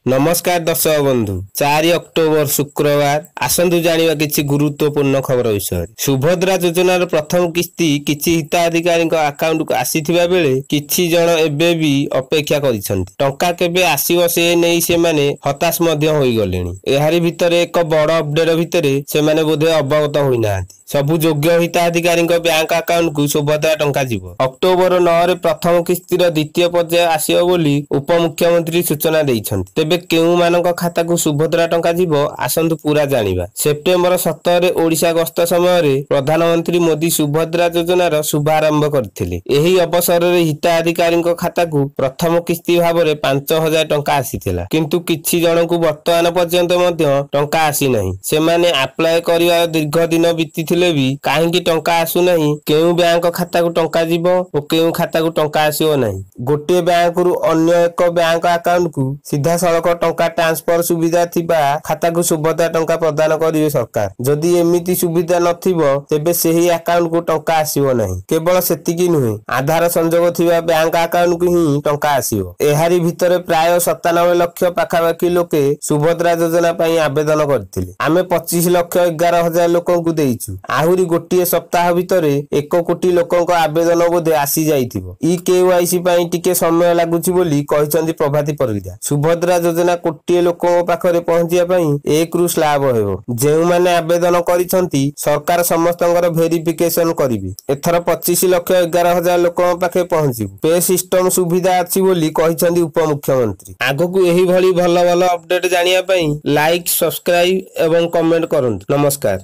नमस्कार दर्शक बंधु 4 अक्टोबर शुक्रवार आसंतु जानिबा किछि गुरुत्वपूर्ण खबर विषय। सुभद्रा योजनार प्रथम किस्ती किछि हिताधिकारी अकाउंट को आसीथिबा बेले किछि जण एबे भी अपेक्षा करिसंती। टंका केबे आसीबो से नै से माने हताश मध्य होई गलेनी। एहारी भितरे एक बड़ अपडेट भितरे से माने बोधे अवगत होई नांती। सबु योग्य हिताधिकारी बैंक अकाउंट को सुभद्रा टंका जीवो। अक्टोबर 9 रे प्रथम किस्तीर द्वितीय पर्याय आसीबो बोली उपमुख्यमंत्री सूचना दैछंती। तेबे केउ मानक खाता को सुभद्रा टंका जीवो आसंतु पूरा जानिबा। सेप्टेम्बर 17 रे ओडिशा गस्त समय रे प्रधानमंत्री मोदी सुभद्रा योजनार शुभारंभ करथिले। एही अवसर रे हिताधिकारी खाता को प्रथम किस्ती भाव रे 5000 टंका आसीथिला, किंतु किछि जण को वर्तमान पर्यंत मध्य टंका आसी नाही। से माने अप्लाई करिया दीर्घ दिन बीतीथिले भी काहेकि टंका आसु नाही, केउ बैंक खाता को टंका जीवो ओ केउ खाता को टंका आसीओ नाही। गोटे बैंक रु अन्य एक बैंक अकाउंट को सीधा सड़क टंका ट्रांसफर सुविधा थिबा खाता को सुभद्रा टंका प्रदान करिवे सरकार। जदि एमिति सुविधा नथिबो तेबे सेही अकाउंट को टंका आसीबो नाही। केवल सेतिकी नुहे, आधार संजोग थिबा बैंक अकाउंट को ही टंका आसीबो। एहारी भितरे प्राय 97 लाख पाखापाखि लोके सुभद्रा योजना पई आवेदन करथिले। आमे 25,11,000 लोकन को देइछु। आहुरी गोटिए सप्ताह भितरे 1 कोटी लोकन को आवेदन बोधे आसी जाइथिबो। ई केवाईसी पई टिके समय लागुछि बोली कहिसंती प्रभाती परिजा। सुभद्रा योजना कोटिए लोकन पाखरे पहुंचिया पई 1 रु स्लैब हेबो। जेउ माने आवेदन करिसंती सरकार समस्तंकर वेरिफिकेशन करिबि। एथर 25,11,000 लोकन पाखे पहुंचिबो। पे सिस्टम सुविधा अछि बोली कहिसंती उपमुख्यमंत्री। आगकू एही भली भल भल अपडेट जानिया पई लाइक, सब्सक्राइब एवं कमेंट करंतु। नमस्कार।